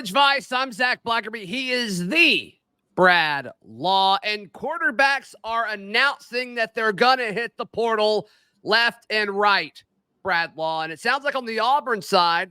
College Vice, I'm Zach Blackerby. He is the Brad Law, and quarterbacks are announcing that they're going to hit the portal left and right, Brad Law. And it sounds like on the Auburn side,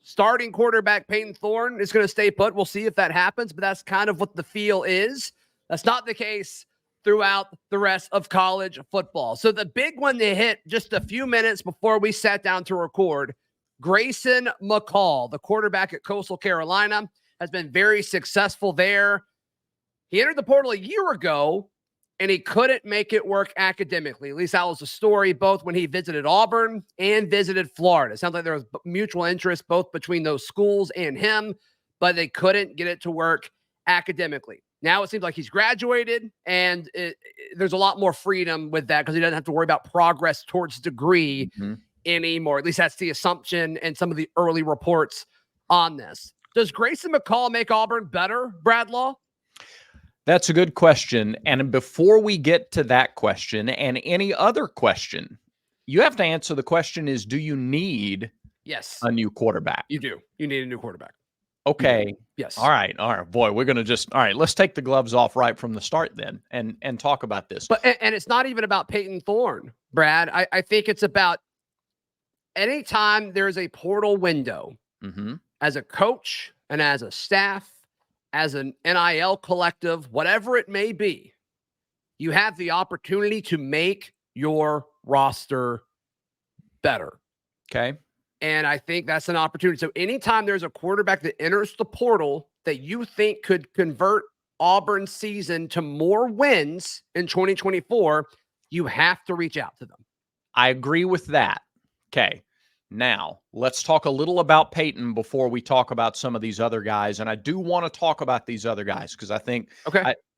starting quarterback Payton Thorne is going to stay put. We'll see if that happens, but that's kind of what the feel is. That's not the case throughout the rest of college football. So the big one they hit just a few minutes before we sat down to record, Grayson McCall, the quarterback at Coastal Carolina, has been very successful there. He entered the portal a year ago, and he couldn't make it work academically. At least that was the story, both when he visited Auburn and visited Florida. It sounds like there was mutual interest both between those schools and him, but they couldn't get it to work academically. Now it seems like he's graduated, and there's a lot more freedom with that because he doesn't have to worry about progress towards degree anymore. At least that's the assumption and some of the early reports on this. Does Grayson McCall make Auburn better, Brad Law? That's a good question. And before we get to that question and any other question, you have to answer the question is, do you need a new quarterback? You do. You need a new quarterback. Okay. Yes. All right. Boy, we're going to all right, let's take the gloves off right from the start then and talk about this. But and it's not even about Payton Thorne, Brad. I think it's about anytime there's a portal window as a coach and as a staff, as an NIL collective, whatever it may be, you have the opportunity to make your roster better. Okay. And I think that's an opportunity. So anytime there's a quarterback that enters the portal that you think could convert Auburn's season to more wins in 2024, you have to reach out to them. I agree with that. Okay. Now, let's talk a little about Payton before we talk about some of these other guys. And I do want to talk about these other guys because I think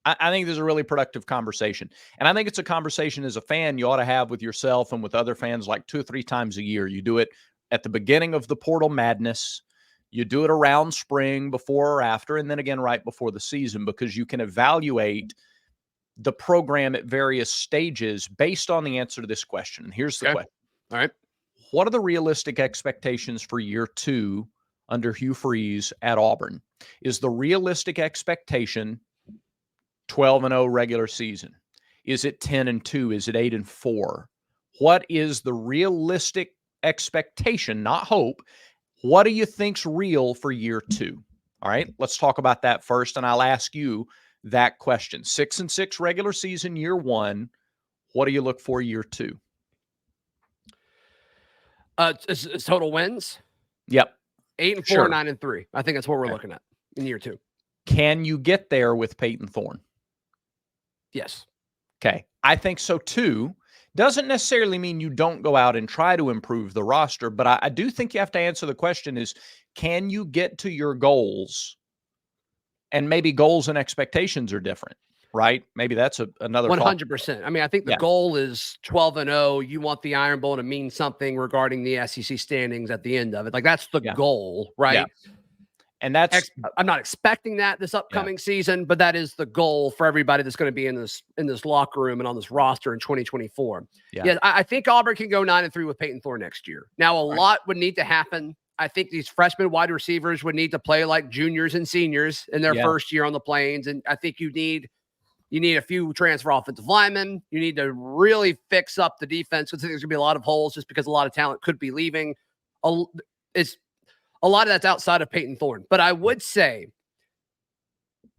I think there's a really productive conversation. And I think it's a conversation as a fan you ought to have with yourself and with other fans like 2 or 3 times a year. You do it at the beginning of the portal madness. You do it around spring, before or after, and then again right before the season, because you can evaluate the program at various stages based on the answer to this question. And here's the question. All right. What are the realistic expectations for year 2 under Hugh Freeze at Auburn? Is the realistic expectation 12-0 regular season? Is it 10-2? Is it 8-4? What is the realistic expectation, not hope? What do you think's real for year 2? All right, let's talk about that first, and I'll ask you that question. 6-6 regular season year 1. What do you look for year 2? It's total wins. Yep. 8-4, Sure. 9-3. I think that's what we're looking at in year 2. Can you get there with Payton Thorne? Yes. Okay. I think so too. Doesn't necessarily mean you don't go out and try to improve the roster, but I do think you have to answer the question is, can you get to your goals? And maybe goals and expectations are different, right? Maybe that's another 100%. I mean, I think the goal is 12-0. You want the Iron Bowl to mean something regarding the SEC standings at the end of it. Like that's the goal, right? Yeah. And that's I'm not expecting that this upcoming season, but that is the goal for everybody that's going to be in this locker room and on this roster in 2024. Yeah, I think Auburn can go 9-3 with Payton Thorne next year. Now, a lot would need to happen. I think these freshman wide receivers would need to play like juniors and seniors in their first year on the Plains, and I think you need a few transfer offensive linemen. You need to really fix up the defense because I think there's going to be a lot of holes just because a lot of talent could be leaving. A lot of that's outside of Payton Thorne. But I would say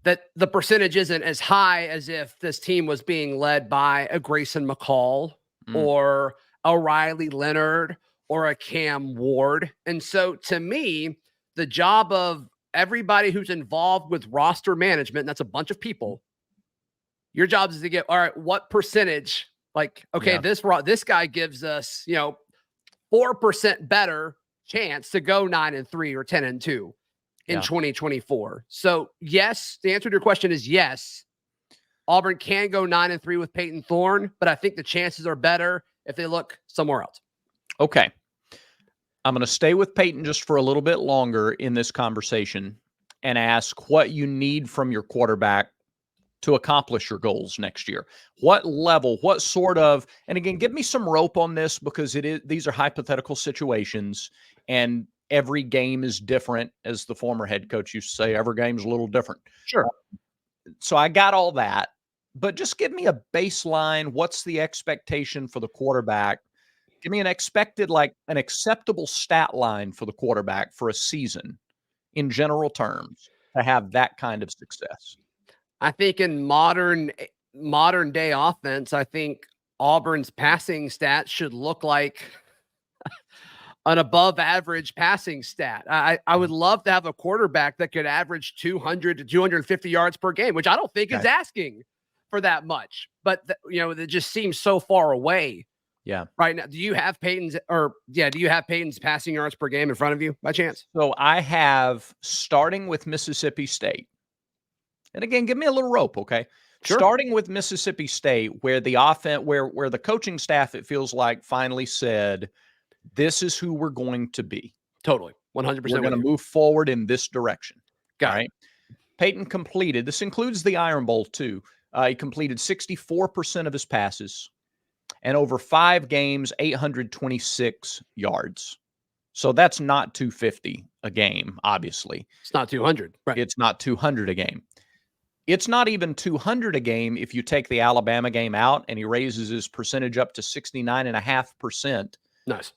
that the percentage isn't as high as if this team was being led by a Grayson McCall or a Riley Leonard or a Cam Ward. And so to me, the job of everybody who's involved with roster management, and that's a bunch of people, your job is to get, all right, what percentage, like, okay, this guy gives us, 4% better chance to go 9-3 or 10-2 in 2024. So yes, the answer to your question is yes. Auburn can go 9-3 with Payton Thorne, but I think the chances are better if they look somewhere else. Okay. I'm going to stay with Payton just for a little bit longer in this conversation and ask what you need from your quarterback to accomplish your goals next year. What level, what sort of, and again, give me some rope on this because these are hypothetical situations and every game is different, as the former head coach used to say, every game's a little different. Sure. So I got all that, but just give me a baseline. What's the expectation for the quarterback? Give me an acceptable stat line for the quarterback for a season in general terms to have that kind of success. I think in modern day offense, I think Auburn's passing stats should look like an above average passing stat. I would love to have a quarterback that could average 200 to 250 yards per game, which I don't think is asking for that much, but it just seems so far away. Yeah. Right now, do you have Payton's passing yards per game in front of you by chance? So I have, starting with Mississippi State. And again, give me a little rope, okay? Sure. Starting with Mississippi State, where the offense, where the coaching staff, it feels like, finally said, this is who we're going to be. Totally. 100%. We're going to move forward in this direction. Got it. Payton completed, this includes the Iron Bowl too. He completed 64% of his passes, and over 5 games, 826 yards. So that's not 250 a game, obviously. It's not 200. Right. It's not 200 a game. It's not even 200 a game if you take the Alabama game out, and he raises his percentage up to 69.5%. Nice.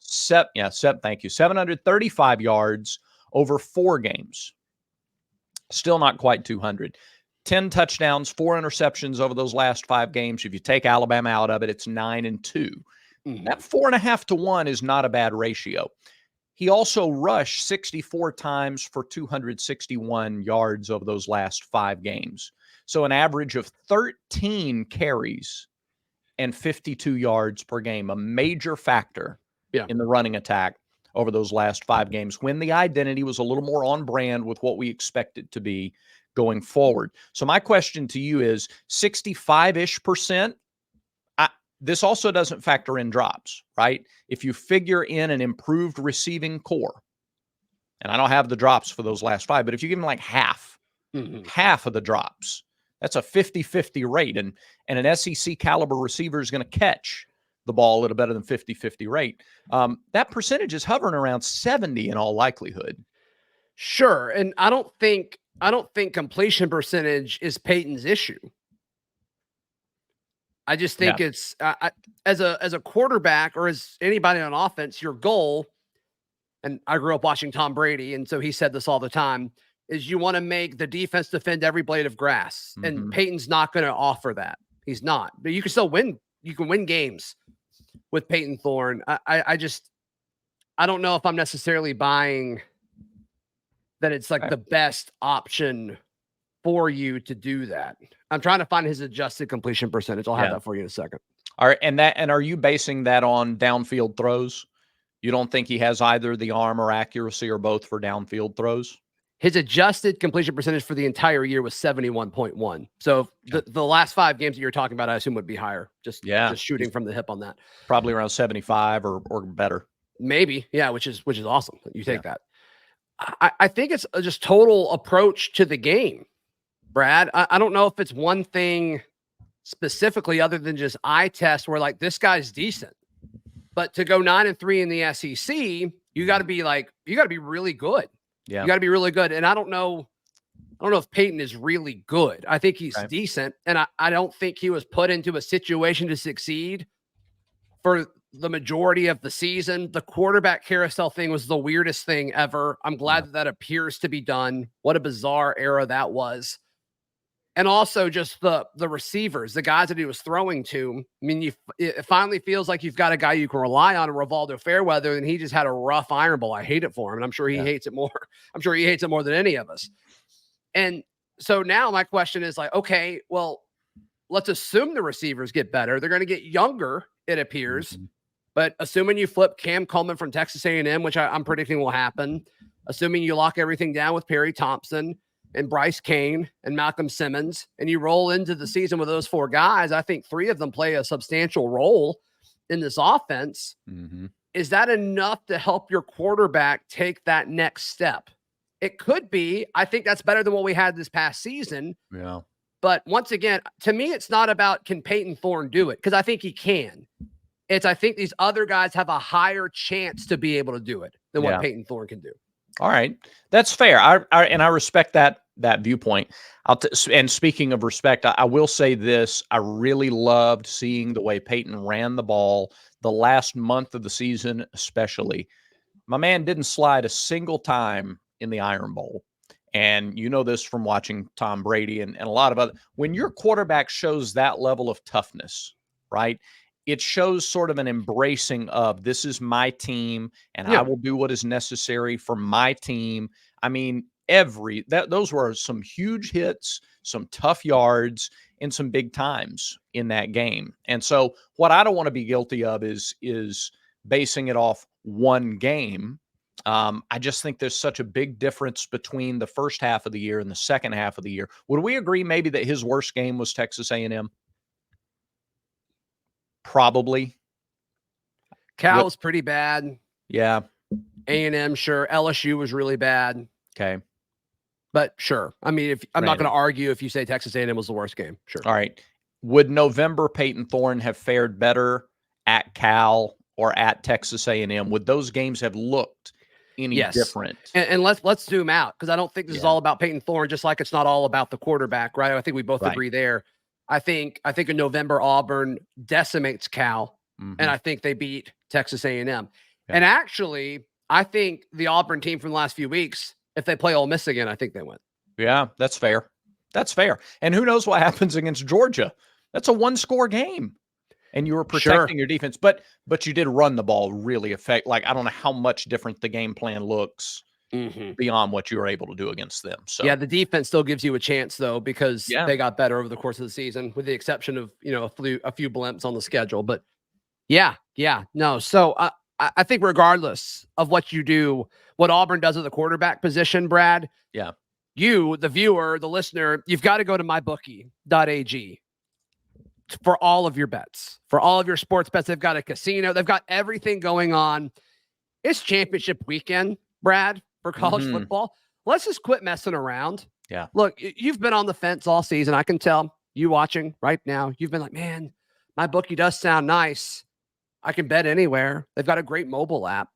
Thank you. 735 yards over 4 games. Still not quite 200. 10 touchdowns, 4 interceptions over those last 5 games. If you take Alabama out of it, it's 9-2. Mm-hmm. That 4.5 to 1 is not a bad ratio. He also rushed 64 times for 261 yards over those last 5 games. So an average of 13 carries and 52 yards per game, a major factor in the running attack over those last 5 games, when the identity was a little more on brand with what we expect it to be going forward. So my question to you is 65-ish%. This also doesn't factor in drops, right? If you figure in an improved receiving core, and I don't have the drops for those last 5, but if you give them like half of the drops, that's a 50-50 rate. And an SEC caliber receiver is going to catch the ball at a better than 50-50 rate. That percentage is hovering around 70 in all likelihood. Sure. And I don't think completion percentage is Payton's issue. I just think it's as a quarterback, or as anybody on offense, your goal, and I grew up watching Tom Brady, and so he said this all the time, is you want to make the defense defend every blade of grass. Mm-hmm. And Payton's not going to offer that. He's not. But you can still win. You can win games with Payton Thorne. I don't know if I'm necessarily buying that it's like the best option for you to do that. I'm trying to find his adjusted completion percentage. I'll have that for you in a second. All right. And are you basing that on downfield throws? You don't think he has either the arm or accuracy or both for downfield throws? His adjusted completion percentage for the entire year was 71.1. So the last 5 games that you're talking about, I assume, would be higher. Just shooting from the hip on that. Probably around 75 or better. Maybe. Yeah. Which is awesome. You take that. I think it's just total approach to the game, Brad. I don't know if it's one thing specifically other than just eye test where like this guy's decent, but to go 9-3 in the SEC, you got to be really good. Yeah. You got to be really good. And I don't know if Payton is really good. I think he's decent. And I don't think he was put into a situation to succeed for the majority of the season. The quarterback carousel thing was the weirdest thing ever. I'm glad that appears to be done. What a bizarre era that was. And also just the receivers, the guys that he was throwing to. I mean, it finally feels like you've got a guy you can rely on, Rivaldo Fairweather, and he just had a rough Iron Bowl. I hate it for him, and I'm sure he hates it more. I'm sure he hates it more than any of us. And so now my question is like, okay, well, let's assume the receivers get better. They're going to get younger, it appears. Mm-hmm. But assuming you flip Cam Coleman from Texas A&M, which I'm predicting will happen, assuming you lock everything down with Perry Thompson and Bryce Kane and Malcolm Simmons, and you roll into the season with those 4 guys, I think 3 of them play a substantial role in this offense. Mm-hmm. Is that enough to help your quarterback take that next step? It could be. I think that's better than what we had this past season. Yeah. But once again, to me, it's not about can Payton Thorne do it, because I think he can. I think these other guys have a higher chance to be able to do it than what Payton Thorne can do. All right. That's fair. I respect that viewpoint. And speaking of respect, I will say this. I really loved seeing the way Payton ran the ball the last month of the season, especially. My man didn't slide a single time in the Iron Bowl. And you know this from watching Tom Brady and a lot of other. When your quarterback shows that level of toughness, right? It shows sort of an embracing of this is my team and I will do what is necessary for my team. I mean, those were some huge hits, some tough yards, and some big times in that game. And so what I don't want to be guilty of is basing it off one game. I just think there's such a big difference between the first half of the year and the second half of the year. Would we agree maybe that his worst game was Texas A&M? Probably. Cal was pretty bad. Yeah. A&M, sure. LSU was really bad. Okay. But sure. I mean, if I'm not going to argue if you say Texas A&M was the worst game. Sure. All right. Would November Payton Thorne have fared better at Cal or at Texas A&M? Would those games have looked any different? And let's zoom out, because I don't think this is all about Payton Thorne, just like it's not all about the quarterback, right? I think we both agree there. I think in November Auburn decimates Cal, and I think they beat Texas A&M. And actually, I think the Auburn team from the last few weeks, if they play Ole Miss again, I think they win. Yeah, that's fair. That's fair. And who knows what happens against Georgia? That's a one-score game. And you were protecting your defense, but you did run the ball really I don't know how much different the game plan looks beyond what you were able to do against them. So yeah, the defense still gives you a chance though, because they got better over the course of the season, with the exception of, a few blimps on the schedule. But no. So I think regardless of what you do, what Auburn does at the quarterback position, Brad, you, the viewer, the listener, you've got to go to mybookie.ag for all of your bets, for all of your sports bets. They've got a casino. They've got everything going on. It's championship weekend, Brad, for college football. Let's just quit messing around. Yeah. Look, you've been on the fence all season. I can tell you watching right now. You've been like, man, my bookie does sound nice. I can bet anywhere. They've got a great mobile app.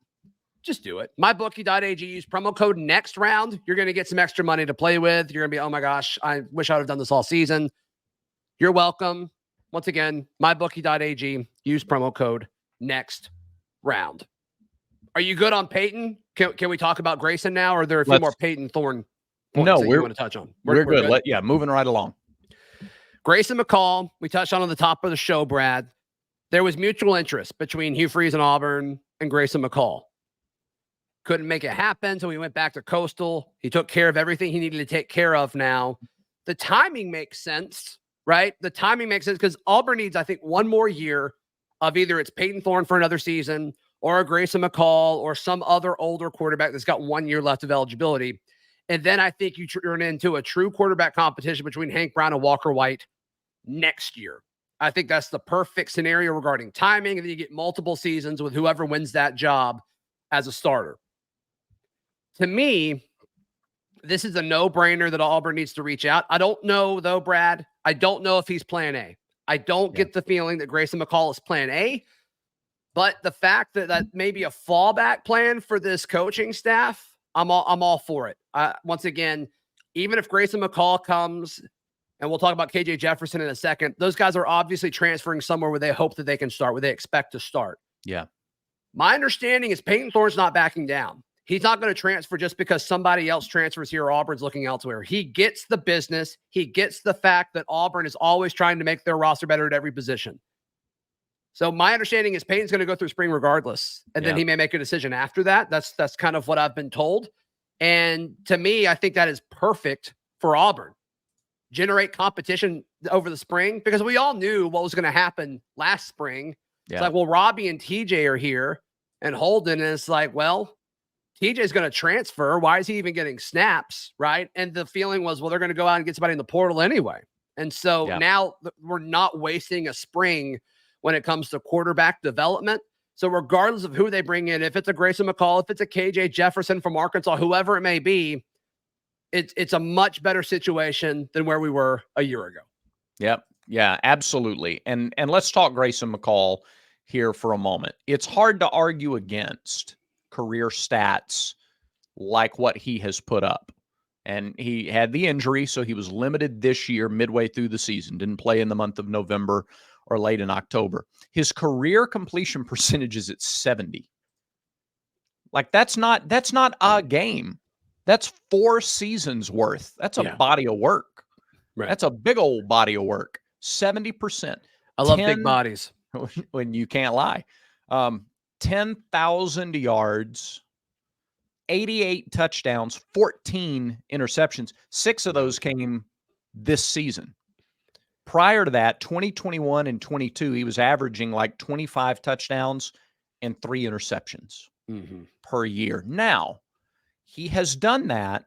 Just do it. Mybookie.ag. Use promo code next round. You're going to get some extra money to play with. You're going to be, oh my gosh, I wish I would have done this all season. You're welcome. Once again, mybookie.ag. Use promo code next round. Are you good on Payton? Can we talk about Grayson now, or are there a few more Payton Thorne points that you want to touch on? We're good. Moving right along. Grayson McCall, we touched on the top of the show, Brad. There was mutual interest between Hugh Freeze and Auburn and Grayson McCall. Couldn't make it happen, so he went back to Coastal. He took care of everything he needed to take care of now. The timing makes sense, right? The timing makes sense because Auburn needs, I think, one more year of either it's Payton Thorne for another season or a Grayson McCall or some other older quarterback that's got 1 year left of eligibility. And then I think you turn into a true quarterback competition between Hank Brown and Walker White next year. I think that's the perfect scenario regarding timing. And then you get multiple seasons with whoever wins that job as a starter. To me, this is a no-brainer that Auburn needs to reach out. I don't know, though, Brad. I don't know if he's plan A. I don't get the feeling that Grayson McCall is plan A. But the fact that that may be a fallback plan for this coaching staff, I'm all for it. Once again, even if Grayson McCall comes, and we'll talk about KJ Jefferson in a second, those guys are obviously transferring somewhere where they hope that they can start, where they expect to start. Yeah. My understanding is Payton Thorne's not backing down. He's not going to transfer just because somebody else transfers here or Auburn's looking elsewhere. He gets the business. He gets the fact that Auburn is always trying to make their roster better at every position. So my understanding is Payton's going to go through spring regardless, and then he may make a decision after that. That's kind of what I've been told. And to me, I think that is perfect for Auburn. Generate competition over the spring, because we all knew what was going to happen last spring. Yeah. It's like, well, Robbie and TJ are here and Holden, and it's like, well, TJ's going to transfer. Why is he even getting snaps, right? And the feeling was, well, they're going to go out and get somebody in the portal anyway. And so now we're not wasting a spring when it comes to quarterback development. So regardless of who they bring in, if it's a Grayson McCall, if it's a KJ Jefferson from Arkansas, whoever it may be, it's a much better situation than where we were a year ago. Yep. Yeah, absolutely. And let's talk Grayson McCall here for a moment. It's hard to argue against career stats like what he has put up. And he had the injury, so he was limited this year midway through the season. Didn't play in the month of November or late in October. His career completion percentage is at 70. Like that's not a game. That's 4 seasons worth. That's a body of work. Right. That's a big old body of work. 70%. I love big bodies. When you can't lie. 10,000 yards, 88 touchdowns, 14 interceptions. 6 of those came this season. Prior to that, 2021 and 22, he was averaging like 25 touchdowns and 3 interceptions per year. Now, he has done that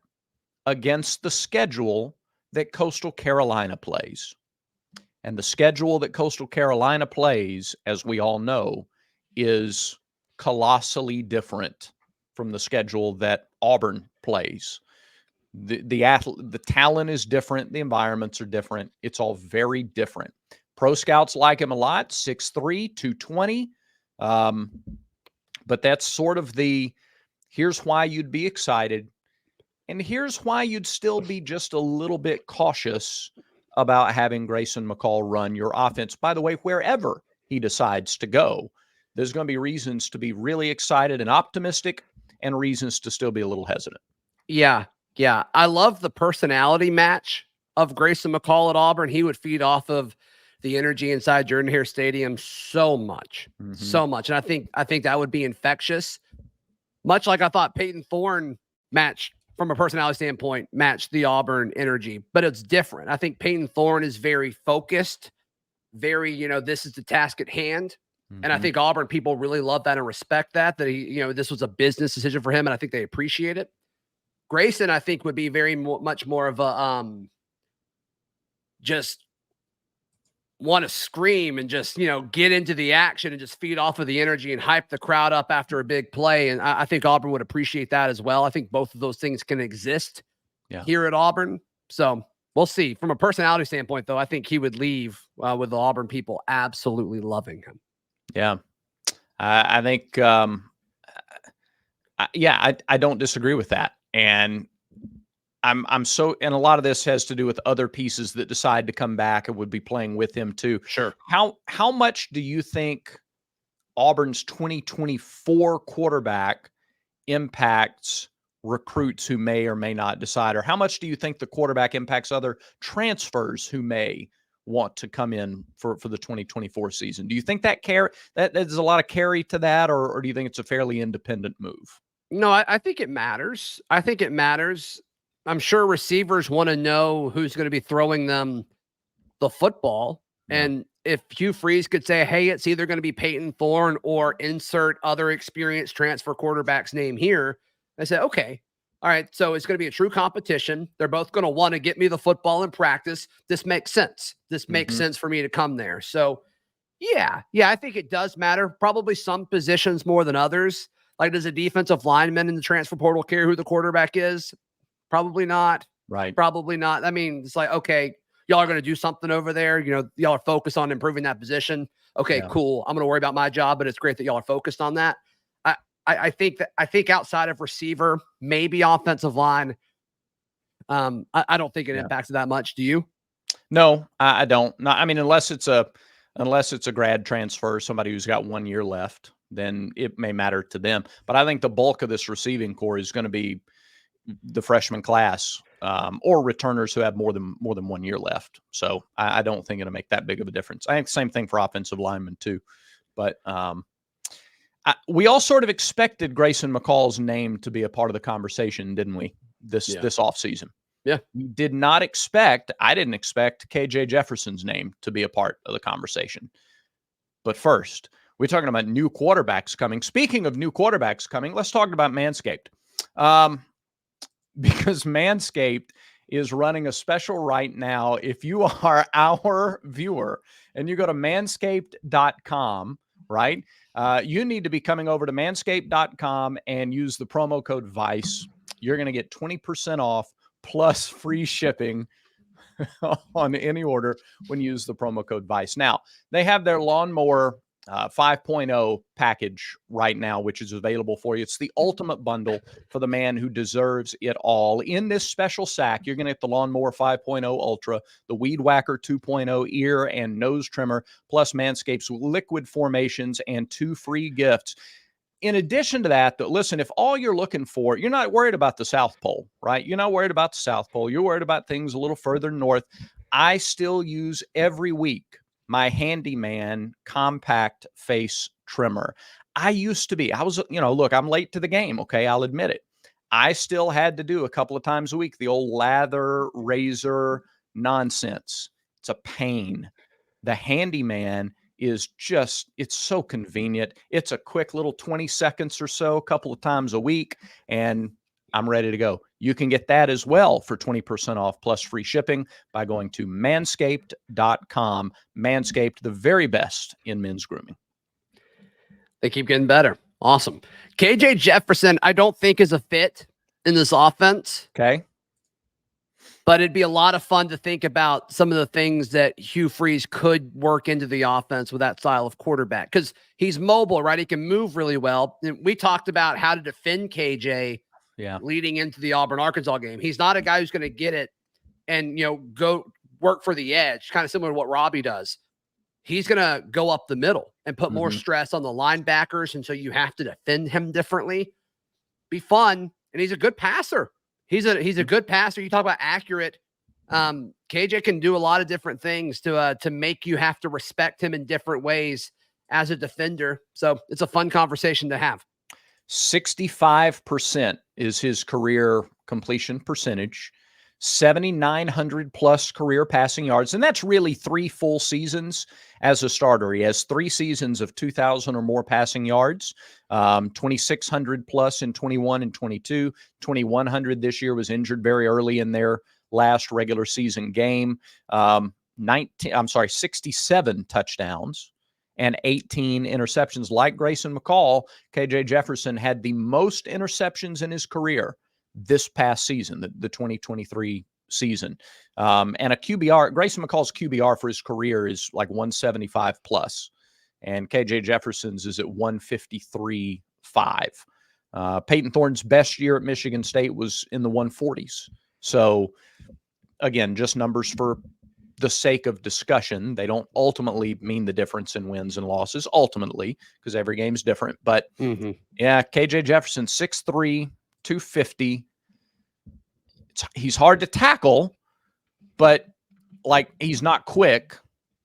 against the schedule that Coastal Carolina plays. And the schedule that Coastal Carolina plays, as we all know, is colossally different from the schedule that Auburn plays. The talent is different. The environments are different. It's all very different. Pro scouts like him a lot, 6'3", 220. But that's sort of here's why you'd be excited. And here's why you'd still be just a little bit cautious about having Grayson McCall run your offense. By the way, wherever he decides to go, there's going to be reasons to be really excited and optimistic and reasons to still be a little hesitant. Yeah. Yeah. I love the personality match of Grayson McCall at Auburn. He would feed off of the energy inside Jordan-Hare Stadium so much, so much. And I think that would be infectious. Much like I thought Payton Thorne matched from a personality standpoint, matched the Auburn energy, but it's different. I think Payton Thorne is very focused, very, this is the task at hand. And I think Auburn people really love that and respect that he, this was a business decision for him. And I think they appreciate it. Grayson, I think, would be very much more of a, just want to scream and just, get into the action and just feed off of the energy and hype the crowd up after a big play. And I think Auburn would appreciate that as well. I think both of those things can exist here at Auburn. So we'll see. From a personality standpoint, though, I think he would leave with the Auburn people absolutely loving him. Yeah. I think, I don't disagree with that. And I'm so, and a lot of this has to do with other pieces that decide to come back and would be playing with him too. Sure. How much do you think Auburn's 2024 quarterback impacts recruits who may or may not decide, or how much do you think the quarterback impacts other transfers who may want to come in for the 2024 season? Do you think that there's a lot of carry to that, or do you think it's a fairly independent move? No, I think it matters. I think it matters. I'm sure receivers want to know who's going to be throwing them the football. Yeah. And if Hugh Freeze could say, hey, it's either going to be Payton Thorne or insert other experienced transfer quarterback's name here, I said, okay, all right, so it's going to be a true competition. They're both going to want to get me the football in practice. This makes sense. This makes sense for me to come there. So, yeah, I think it does matter. Probably some positions more than others. Like, does a defensive lineman in the transfer portal care who the quarterback is? Probably not. Right. Probably not. I mean, it's like, okay, y'all are going to do something over there. Y'all are focused on improving that position. Okay, cool. I'm going to worry about my job, but it's great that y'all are focused on that. I think outside of receiver, maybe offensive line, I don't think it impacts that much. Do you? No, I don't. No, I mean, unless it's a grad transfer, somebody who's got 1 year left, then it may matter to them. But I think the bulk of this receiving core is going to be the freshman class, or returners who have more than 1 year left. So I don't think it'll make that big of a difference. I think the same thing for offensive linemen too. But we all sort of expected Grayson McCall's name to be a part of the conversation, didn't we? This offseason. Yeah. I didn't expect KJ Jefferson's name to be a part of the conversation. But first, we're talking about new quarterbacks coming. Speaking of new quarterbacks coming, let's talk about Manscaped. Because Manscaped is running a special right now. If you are our viewer and you go to manscaped.com, right? You need to be coming over to manscaped.com and use the promo code VICE. You're going to get 20% off plus free shipping on any order when you use the promo code VICE. Now, they have their lawnmower 5.0 package right now, which is available for you. It's the ultimate bundle for the man who deserves it all. In this special sack, you're going to get the Lawnmower 5.0 Ultra, the Weed Whacker 2.0 ear and nose trimmer, plus Manscaped's liquid formations and 2 free gifts. In addition to that, listen, if all you're looking for, you're not worried about the South Pole, right? You're not worried about the South Pole. You're worried about things a little further north. I still use every week my Handyman compact face trimmer. I used to be, look, I'm late to the game. Okay. I'll admit it. I still had to do a couple of times a week the old lather razor nonsense. It's a pain. The Handyman is just, it's so convenient. It's a quick little 20 seconds or so, a couple of times a week, and I'm ready to go. You can get that as well for 20% off plus free shipping by going to manscaped.com. Manscaped, the very best in men's grooming. They keep getting better. Awesome. KJ Jefferson, I don't think is a fit in this offense. Okay. But it'd be a lot of fun to think about some of the things that Hugh Freeze could work into the offense with that style of quarterback. Because he's mobile, right? He can move really well. And we talked about how to defend KJ leading into the Auburn-Arkansas game. He's not a guy who's going to get it and, go work for the edge, kind of similar to what Robbie does. He's going to go up the middle and put more stress on the linebackers, and so you have to defend him differently. Be fun, and he's a good passer. He's a good passer. You talk about accurate. KJ can do a lot of different things to make you have to respect him in different ways as a defender. So it's a fun conversation to have. 65% is his career completion percentage, 7,900 plus career passing yards. And that's really 3 full seasons as a starter. He has 3 seasons of 2,000 or more passing yards, 2,600 plus in 21 and 22, 2,100 this year, was injured very early in their last regular season game. 67 touchdowns and 18 interceptions. Like Grayson McCall, KJ Jefferson had the most interceptions in his career this past season, the 2023 season. And a QBR, Grayson McCall's QBR for his career is like 175 plus, and KJ Jefferson's is at 153.5. Payton Thorne's best year at Michigan State was in the 140s. So again, just numbers for the sake of discussion. They don't ultimately mean the difference in wins and losses ultimately, because every game's different. But KJ Jefferson, 6'3", 250. He's hard to tackle, but he's not quick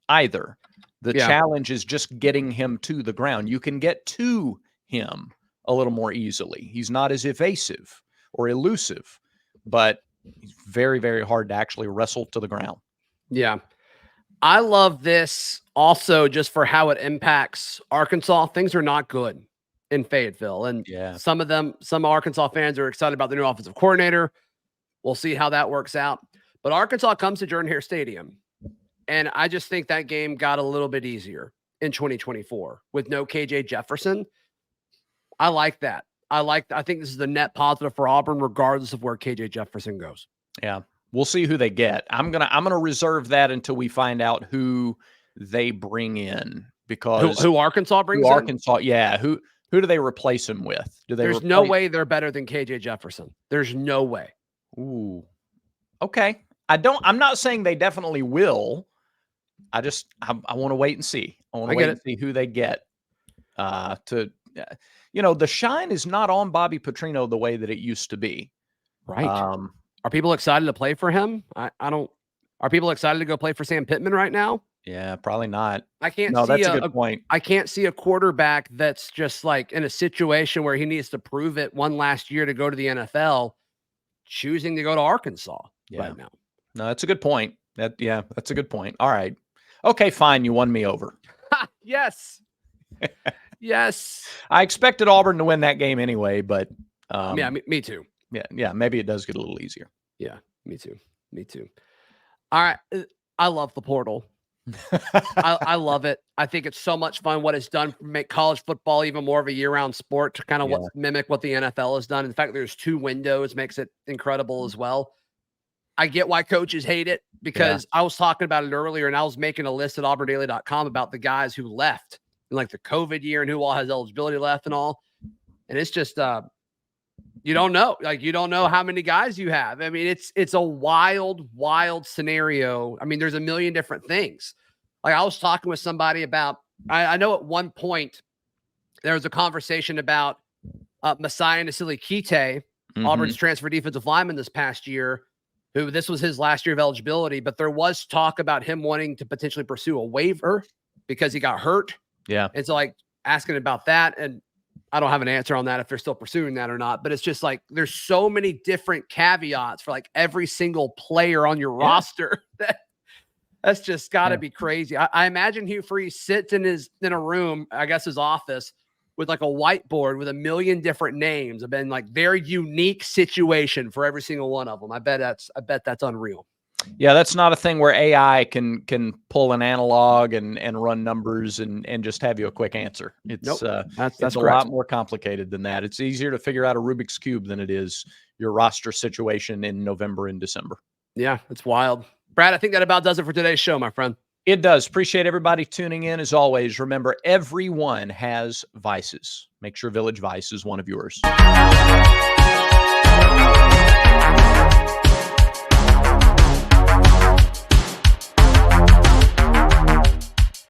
either. The challenge is just getting him to the ground. You can get to him a little more easily. He's not as evasive or elusive, but he's very, very hard to actually wrestle to the ground. Yeah. I love this also just for how it impacts Arkansas. Things are not good in Fayetteville. And some Arkansas fans are excited about the new offensive coordinator. We'll see how that works out. But Arkansas comes to Jordan-Hare Stadium. And I just think that game got a little bit easier in 2024 with no KJ Jefferson. I like that. I think this is the net positive for Auburn, regardless of where KJ Jefferson goes. Yeah. We'll see who they get. I'm gonna reserve that until we find out who they bring in, because who Arkansas brings in? Arkansas, yeah. Who do they replace him with? There's no way they're better than KJ Jefferson. There's no way. Ooh. Okay. I'm not saying they definitely will. I want to wait and see. I want to wait and see who they get. The shine is not on Bobby Petrino the way that it used to be. Right. Are people excited to play for him? I don't. Are people excited to go play for Sam Pittman right now? Yeah, probably not. I can't. No, that's a good point. I can't see a quarterback that's just like in a situation where he needs to prove it one last year to go to the NFL, choosing to go to Arkansas right now. No, that's a good point. That's a good point. All right. Okay, fine. You won me over. Yes. Yes. I expected Auburn to win that game anyway, but me too. Yeah. Maybe it does get a little easier. Yeah, me too. All right. I love the portal. I love it. I think it's so much fun what it's done to make college football even more of a year-round sport, to kind of mimic what the NFL has done. In fact, there's 2 windows makes it incredible as well. I get why coaches hate it, because I was talking about it earlier, and I was making a list at auburndaily.com about the guys who left in like the COVID year and who all has eligibility left and all. And it's just, you don't know. Like, you don't know how many guys you have. I mean, it's a wild scenario. I mean, there's a million different things. Like, I was talking with somebody about, I know at one point there was a conversation about Messiah Nasili Kite, Auburn's transfer defensive lineman this past year, who this was his last year of eligibility, but there was talk about him wanting to potentially pursue a waiver because he got hurt. Yeah. And so, like, asking about that, and I don't have an answer on that if they're still pursuing that or not, but it's just like, there's so many different caveats for like every single player on your roster that's just got to be crazy. I imagine Hugh Freeze sits in a room, I guess his office, with like a whiteboard with a million different names. Have been like their unique situation for every single one of them. I bet that's unreal. Yeah, that's not a thing where AI can pull an analog and run numbers and just have you a quick answer. It's that's a lot more complicated than that. It's easier to figure out a Rubik's Cube than it is your roster situation in November and December. Yeah, it's wild. Brad, I think that about does it for today's show, my friend. It does. Appreciate everybody tuning in. As always, remember, everyone has vices. Make sure Village Vice is one of yours.